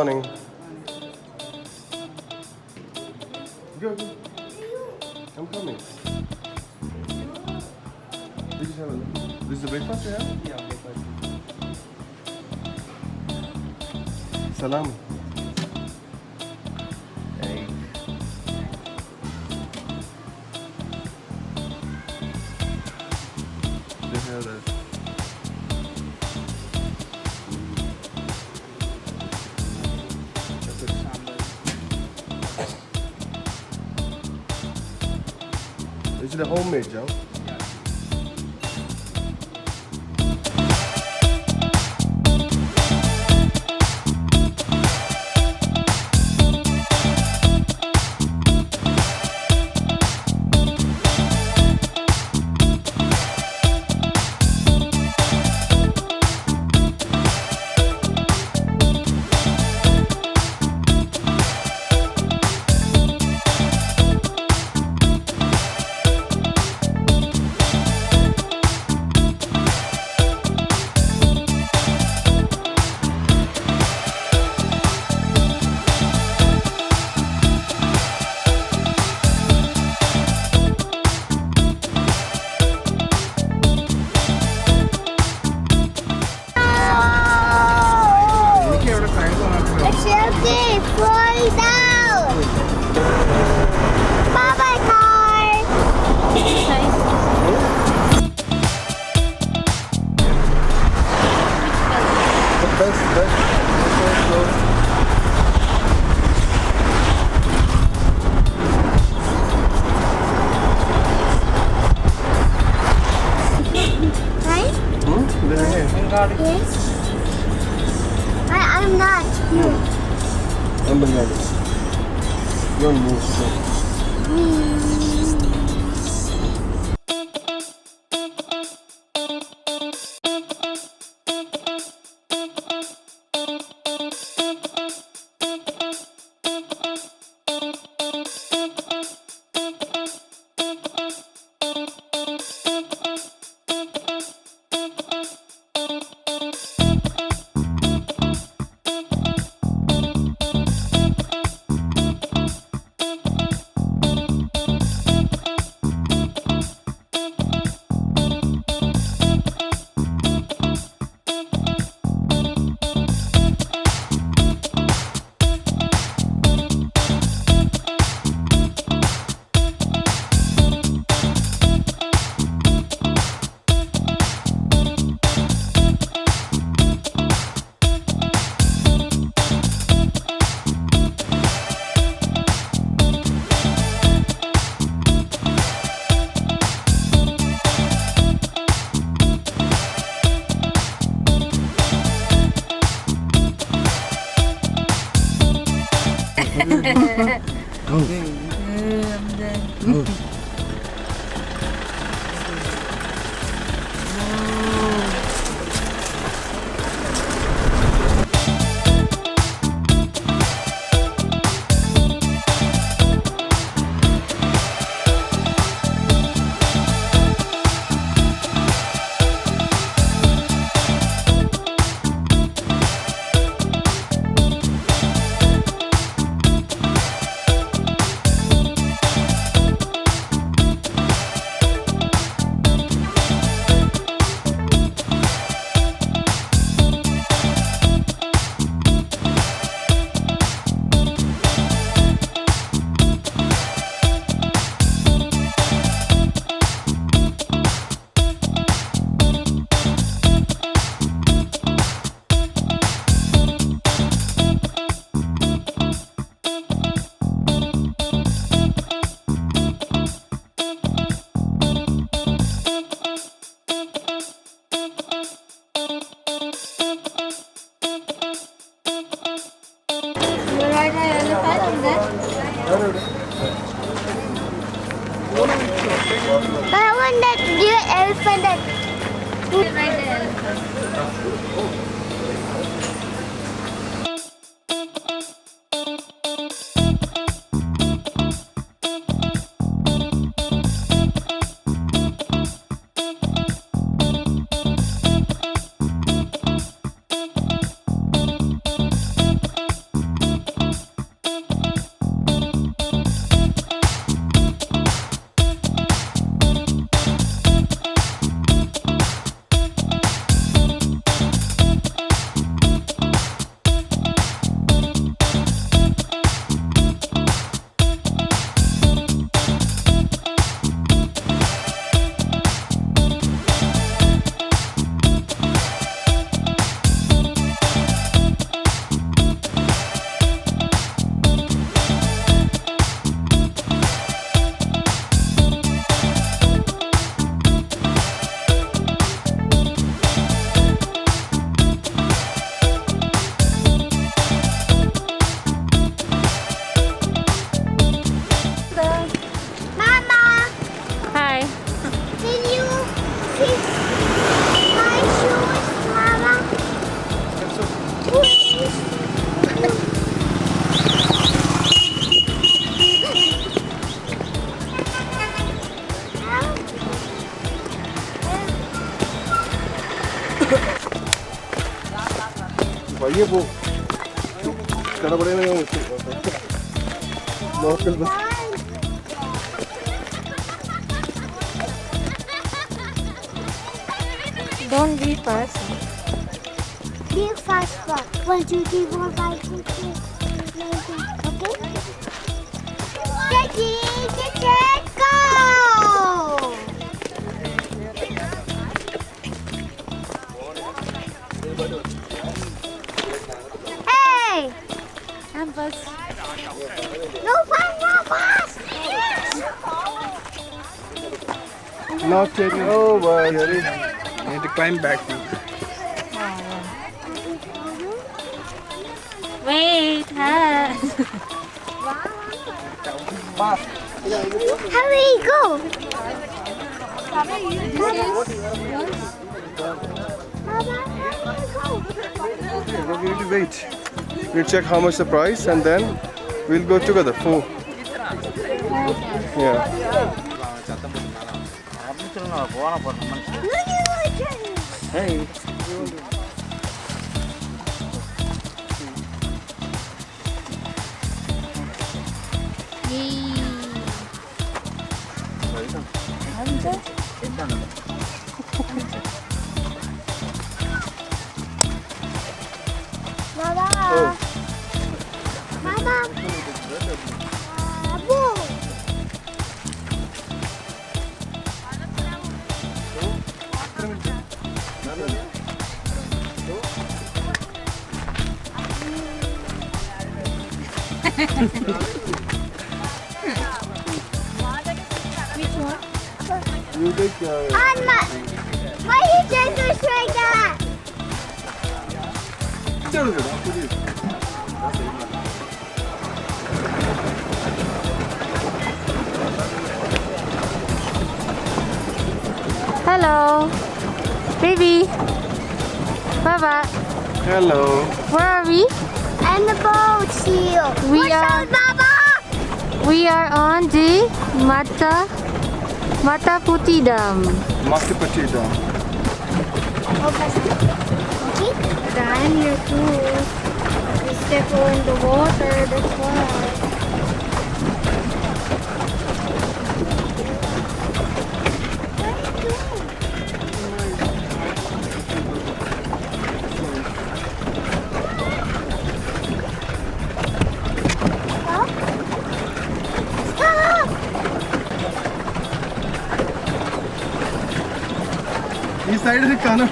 morning. Go. I'm coming. You just have a look. This is the breakfast you have? Yeah, breakfast. Salami. Egg. Just have that. Is it a homemade, Joe? Yes. I'm not. I'm Bangladesh. You're move. I want that real elephant that Right there. പയ്യെ പോ. കടപടയിൽ local bus. Don't be fast. Be fast walk. 1, 2, 3, 4, 5, 6, 7, 8, 9, 10. Okay? Steady, get go! Hey! I'm fast. No fast, no fast! Not taking over. Need to climb back. Wait, Hurry, go! We need to wait. We'll check how much the price and then we'll go together. Four. Yeah. Hey. Mama! Oh. Mama! Boom! You take Anna! Why you take us like that? Hello, baby. Baba, Hello. where are we? And the boat's here. We What's are- up, Baba? We are on the Mattupetty Dam. Mattupetty Dam. Okay. I'm here too. We step in the water, that's why. ഈ സൈഡിൽ കാണാം.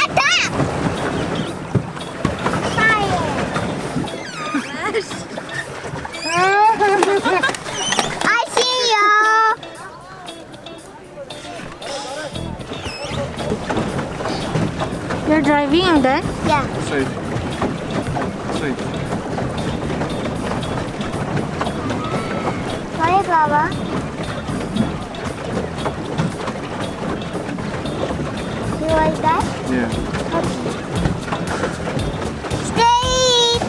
Attack! Fire! I see you. You're driving then? Yeah. Straight. Straight. Why, Baba? You like that? Yeah. Straight.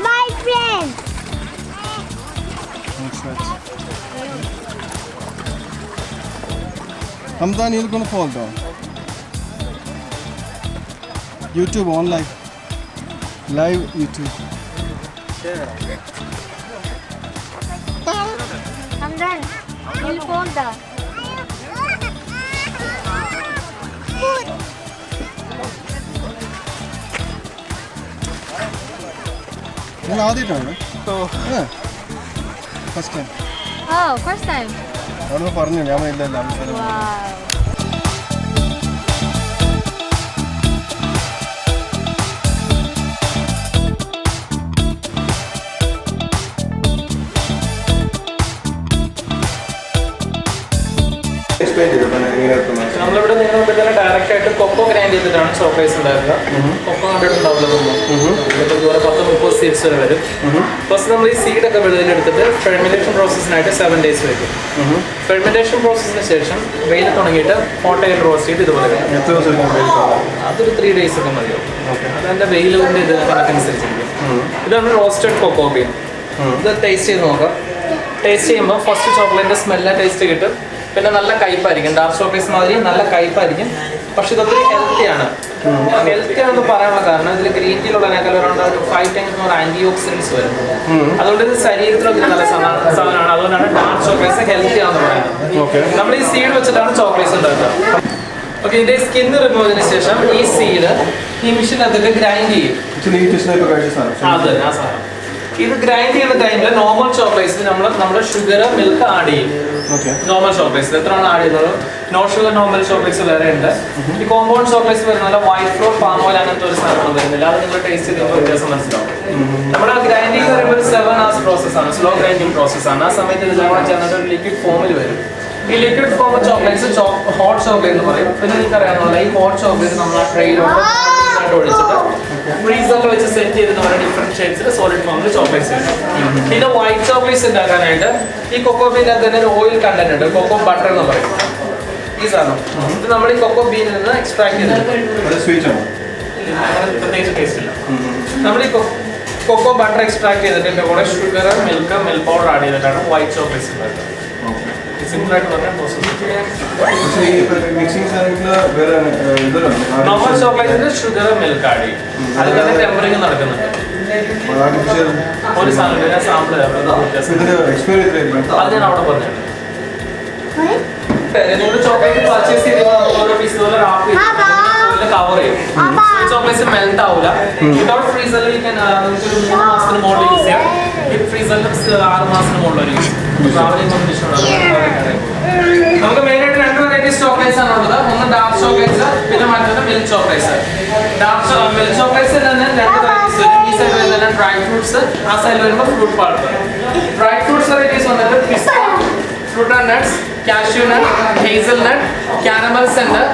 My friend. What's that? Hamdan, you're gonna fall down. YouTube on live. Live YouTube. I'm done. You'll fall down. ഞാൻ ആദ്യമായിട്ടാണ്. First time. Oh, first time. അവിടെ പറഞ്ഞു ഞാൻ ഇല്ല. Wow. നമ്മളിവിടെ നിങ്ങൾ തന്നെ direct ആയിട്ട് കൊക്കോ ഗ്രൈൻഡ് ചെയ്തിട്ടാണ് ചോക്ലേറ്റ്സ് ഉണ്ടാക്കുക. കൊക്കോ കണ്ടിട്ടുണ്ടാവില്ല ഇതുപോലെ 10-30 സീഡ്സ് വരെ വരും. ഫസ്റ്റ് നമ്മൾ ഈ സീഡൊക്കെ വെളിയിലെടുത്തിട്ട് ഫെർമെന്റേഷൻ പ്രോസസ്സിനായിട്ട് 7 days വയ്ക്കും. ഫെർമെന്റേഷൻ പ്രോസസ്സിന് ശേഷം വെയിൽ തുടങ്ങിയിട്ട് ഹോട്ട് എയർ റോസ്റ്റ് ചെയ്ത് ഇതുപോലെ വരും. അതൊരു 3 days ഒക്കെ മതിയാവും. അതെൻ്റെ വെയിലിൻ്റെ ഇത് കണക്കനുസരിച്ചിരിക്കും. ഇതാണ് റോസ്റ്റഡ് കൊക്കോ ബീൻ. ഇത് ടേസ്റ്റ് ചെയ്ത് നോക്കാം. ടേസ്റ്റ് ചെയ്യുമ്പോൾ ഫസ്റ്റ് ചോക്ലേറ്റിൻ്റെ സ്മെല്ല് ടേസ്റ്റ് കിട്ടും. പിന്നെ നല്ല കയ്പ്പായിരിക്കും. ഡാർക്ക് ചോക്ലേറ്റ്സ് മാതിരി നല്ല കയ്പ്പായിരിക്കും. പക്ഷെ ഇതൊത്തിരി ഹെൽത്തിയാണ്. ഹെൽത്തി ആണെന്ന് പറയാനുള്ള കാരണം ഇതിൽ ഗ്രീൻ ടീയിലുള്ളതിനേക്കാൾ അറൗണ്ട് 5-10 ആന്റി ഓക്സിഡൻസ് വരും. അതുകൊണ്ട് ഇത് ശരീരത്തിലൊക്കെ നല്ല സാധനമാണ്. അതുകൊണ്ടാണ് ഡാർക്ക് ചോക്ലേറ്റ്സ് ഹെൽത്തി ആണെന്ന് പറയുന്നത്. നമ്മൾ ഈ സീഡ് വെച്ചിട്ടാണ് ചോക്ലേറ്റ്സ് ഉണ്ടാക്കുക. ഓക്കെ, ഇതിന്റെ സ്കിന്ന് റിമൂവ് ചെയ്തതിനു ശേഷം ഈ സീഡ് ഈ മെഷീനകത്തിട്ട് ഗ്രൈൻഡ് ചെയ്യും. അതെ, ആ സാധനം. ഇത് ഗ്രൈൻഡ് ചെയ്യുന്ന ടൈമിൽ നോർമൽ ചോക്ലേറ്റ്സിൽ നമ്മുടെ ഷുഗർ മിൽക്ക് ആഡ് ചെയ്യും. നോർമൽ ചോക്ലേറ്റ്സ് എത്രയാണ് ആഡ് ചെയ്യുന്നത്? നോ ഷുഗർ നോർമൽ ചോക്ലേറ്റ്സ് വേറെ ഉണ്ട്. ഈ കോമ്പൗണ്ട് ചോക്ലേറ്റ്സ് വരുന്നത് വൈറ്റ് ഫ്ലോർ പാം ഓയിൽ അങ്ങനത്തെ ഒരു സാധനം വരുന്നില്ല. അത് നിങ്ങൾ ടേസ്റ്റ് ചെയ്യുമ്പോൾ വ്യത്യാസം മനസ്സിലാവും. നമ്മുടെ ഗ്രൈൻഡിങ് എന്ന് പറയുമ്പോൾ ഒരു 7 hours പ്രോസസ്സാണ്, സ്ലോ ഗ്രൈൻഡിങ് പ്രോസസ്സാണ്. ആ സമയത്ത് ഇത് ചേർന്നിട്ട് ഒരു ലിക്വിഡ് ഫോമിൽ വരും. ഈ liquid form chocolates hot chocolate എന്ന് പറയും. പിന്നെ നിങ്ങൾക്ക് അറിയാവുന്ന ഈ ഹോട്ട് ചോക്ലേറ്റ് നമ്മൾ ആ ട്രെയിലോട്ട് ഒഴിച്ചിട്ട് ഫ്രീസറിൽ വെച്ച് സെറ്റ് ചെയ്തിട്ട് ഓരോ ഡിഫറെന്റ് ഷേപ്സിൽ സോളിഡ് ഫോമിൽ ചോക്ലേറ്റ്സ് ഉണ്ട്. പിന്നെ വൈറ്റ് ചോക്ലേറ്റ്സ് ഉണ്ടാക്കാനായിട്ട് ഈ കൊക്കോ ബീനകത്ത് തന്നെ ഒരു ഓയിൽ കണ്ടന്റ് ഉണ്ട്, കൊക്കോ ബട്ടർ എന്ന് പറയും. ഈ സാധനം ഇത് നമ്മൾ ഈ കൊക്കോ ബീനിൽ നിന്ന് എക്സ്ട്രാക്ട് ചെയ്തിട്ടുണ്ട്. പ്രത്യേകിച്ച് ടേസ്റ്റ് ഇല്ല. നമ്മൾ ഈ കൊക്കോ ബട്ടർ എക്സ്ട്രാക്ട് ചെയ്തിട്ട് ഇതിന്റെ കൂടെ ഷുഗർ, മിൽക്ക് പൗഡർ ആഡ് ചെയ്തിട്ടാണ് വൈറ്റ് ചോക്ലേറ്റ്സ് ഉണ്ടാക്കുന്നത്. സിമ്പിൾ ആയിട്ട് പറഞ്ഞാൽ നോർമൽ ചോക്ലേറ്റിന് ഷുഗർ മിൽക്ക് ആഡ് ചെയ്യും. അത് തന്നെ ടെമ്പറിങ് നടക്കുന്നുണ്ട്. ഒരു സാധനം സാമ്പിൾ അത് ഞാൻ അവിടെ പറഞ്ഞു. നിങ്ങൾ ചോക്ലേറ്റ് പർച്ചേസ് ചെയ്യുമ്പോൾ ഓരോ പീസ് പോലെ റാപ്പ് ചെയ്ത് കവർ ചെയ്യും. ചോക്ലേറ്റ്സ് മെൽറ്റ് ആവില്ല. വിതൗട്ട് ഫ്രീസറിൽ 3 മാസത്തിന് മുകളിൽ യൂസ് ചെയ്യാം. ഈ ഫ്രീസറിൽ 6 മാസത്തിന് മുകളിൽ യൂസ് ചെയ്യാം. നമുക്ക് മെയിൻ ആയിട്ട് 2 വെറൈറ്റീസ് ചോക്ലേറ്റ്സ് ആണ് ഉള്ളത്. ഒന്ന് ഡാർക്ക് ചോക്ലേറ്റ്സ്, പിന്നെ മറ്റൊന്ന് മിൽക്ക് ചോക്ലേറ്റ്സ്. മിൽക്ക് ചോക്ലേറ്റ്സ് തന്നെ 2 വെറൈറ്റീസ് വരും. ഈ സൈഡ് വരുന്ന ഡ്രൈ ഫ്രൂട്ട്സ്, ആ സൈഡിൽ വരുമ്പോൾ fruit pulp. Dry fruits varieties വന്നിട്ട് pista, fruit and nuts, cashew nut, hazel nut, caramel centre,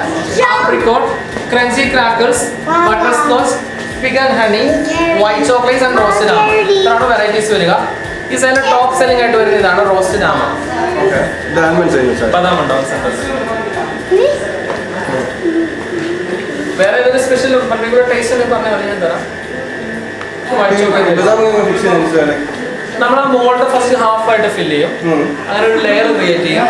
apricot, crunchy crackers, butterscotch, fig and honey, white chocolates and roasted almond. ഇത്രയാണ് varieties വരിക. ഈ സൈഡിൽ top selling ആയിട്ട് വരുന്ന ഇതാണ് റോസ്റ്റഡ് ആൽമണ്ട്. ബദാം ഉണ്ടാവും സെന്ററിൽ. വേറെ ഏതൊരു സ്പെഷ്യൽ പർട്ടിക്കുലർ ടേസ്റ്റ് എന്ന് പറഞ്ഞാൽ മതി, ഞാൻ തരാം. വൈറ്റ് ചോക്ലേറ്റ് നമ്മൾ ആ മോൾഡ് ഫസ്റ്റ് ഹാഫ് ആയിട്ട് ഫില്ല് ചെയ്യും. അങ്ങനെ ഒരു ലെയർ ക്രിയേറ്റ് ചെയ്യും.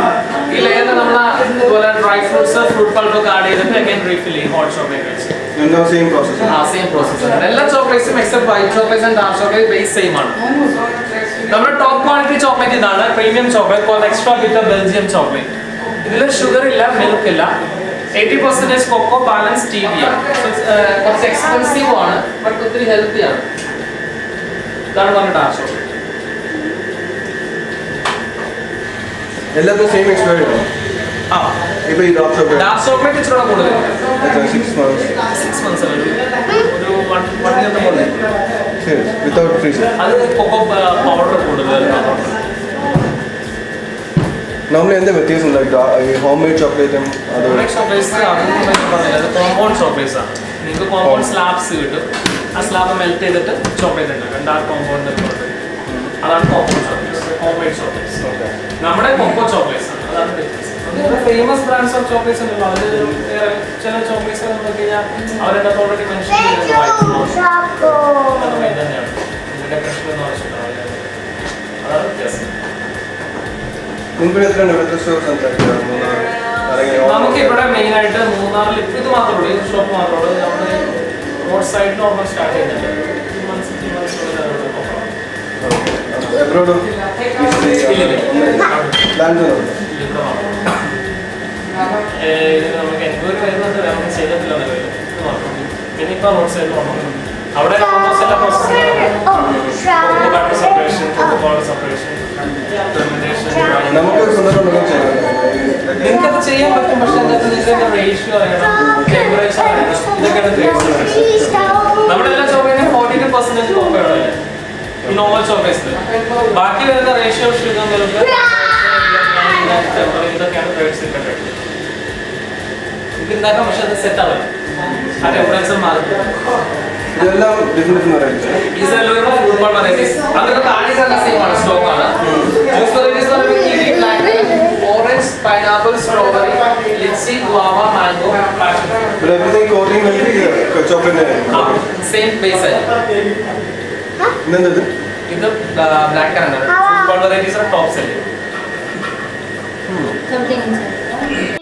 ഈ ലെയറിൽ നമ്മൾ ഇതുപോലെ ഡ്രൈ ഫ്രൂട്ട്സ്, ഫ്രൂട്ട് പൾപ്പ് ഒക്കെ ആഡ് ചെയ്തിട്ട് അഗൈൻ റീഫിൽ ചെയ്യും ഹോട്ട് ചോക്ലേറ്റ് വെച്ച്. Same process. എല്ലാ ചോക്ലേറ്റ്സും except white chocolates and dark chocolate base same ആണ്. നമ്മുടെ ടോപ്പ് ക്വാളിറ്റി ചോക്ലേറ്റ് ഇതാണ്, premium chocolate cold extra bitter Belgium chocolate. ഇതിൽ ഷുഗർ ഇല്ല, മിൽക്ക് ഇല്ല, 80% കൊക്കോ, ബാലൻസ് സ്റ്റീവിയ. കുറച്ച് എക്സ്പെൻസീവ് ആണ്, ബട്ട് ഒത്തിരി ഹെൽത്തി ആണ്. ഇതാണ് പറഞ്ഞ ഡാർക്ക് ചോക്ലേറ്റ്. എല്ലാത്തിനും സെയിം എക്സ്പയറി ആണ്. ഇപ്പോൾ ഈ ഡാർക്ക് ചോക്ലേറ്റ് ഇച്ചിരി കൂടുതൽ 6 months ഒരു 1 year കൂടുതൽ. Without freezer. അത് കൊക്കോ പൗഡർ കൂടുതൽ. നോർമലി എന്താ വ്യത്യാസം ഈ ഹോം മെയ്ഡ് ചോക്ലേറ്റും ചോക്ലേറ്റ്സ് അത് കോമ്പൗണ്ട് ചോക്ലേറ്റ്സ് ആണ്. നിങ്ങൾക്ക് കോമ്പൗണ്ട് സ്ലാബ്സ് കിട്ടും. ആ സ്ലാബ് മെൽറ്റ് ചെയ്തിട്ട് ചോക്ലേറ്റ് ഉണ്ടാക്കും. ഡാർക്ക് കോമ്പൗണ്ട് അതാണ് compound chocolates, home made chocolates. നമ്മുടെ കൊക്കോ ചോക്ലേറ്റ്സ് ആണ്, അതാണ് വ്യത്യാസം. ഫേമസ് ബ്രാൻഡ്സ് ഓഫ് ചോക്ലേറ്റ്സ് ഉണ്ടല്ലോ, അതിൽ ചില ചോക്ലേറ്റ്സ് നോക്കി കഴിഞ്ഞാൽ അവരുടെ ഓൾറെഡി മെൻഷൻ ചെയ്തിട്ടുണ്ട്. തന്നെയാണ് ഇതിന്റെ പ്രശ്നം ആവശ്യമില്ല. അതാണ് വ്യത്യാസം. നമുക്ക് ഇവിടെ മെയിൻ ആയിട്ട് മൂന്നാറിൽ ഇത് മാത്രമേ ഉള്ളൂ, ഈ ഷോപ്പ് മാത്രമേ ഉള്ളൂ. നമ്മൾ റോഡ് സൈഡിൽ ഓർമ്മ സ്റ്റാർട്ട് ചെയ്യുന്നുണ്ട്. 2 months നമുക്ക് എൻക്വയറി വരുന്നുണ്ട്, നമുക്ക് ചെയ്തിട്ടില്ല. പിന്നെ ഇപ്പൊ റോഡ് സൈഡിൽ അവിടെ സെപ്പറേഷൻ, സെപ്പറേഷൻ നിങ്ങൾക്കത് ചെയ്യാൻ പറ്റും. പക്ഷെ അതിനകത്ത് റേഷ്യോ അറിയണം, ടെമ്പറേച്ചർ അറിയണം, ഇതൊക്കെയാണ്. നമ്മുടെ എല്ലാ ചോക്ലേറ്റിനും 42% കോക്കോയാണ് ഈ നോർമൽ ചോക്ലേറ്റ്സിൽ. ബാക്കി വരുന്ന റേഷ്യോ ഷുഗർ മിൽക്ക് ഇതൊക്കെയാണ് ഇത് ഉണ്ടാക്കാം. പക്ഷെ അത് സെറ്റ് ആവില്ല, ആ ടെമ്പറേച്ചർ മാറും. ഇതെല്ലാം different varieties. Food ball varieties അതൊക്കെ താഴെ സെയിമാണ്, സ്റ്റോക്ക് ആണ്. Juice varieties kiwi, black, orange, pineapple, strawberry, lychee, guava, mango, passion. But everything coating will be chocolate. Same base. ഇതെന്തത്? ഇത് ബ്ലാക്ക് ആണ്. Food varieties top selling. Something inside.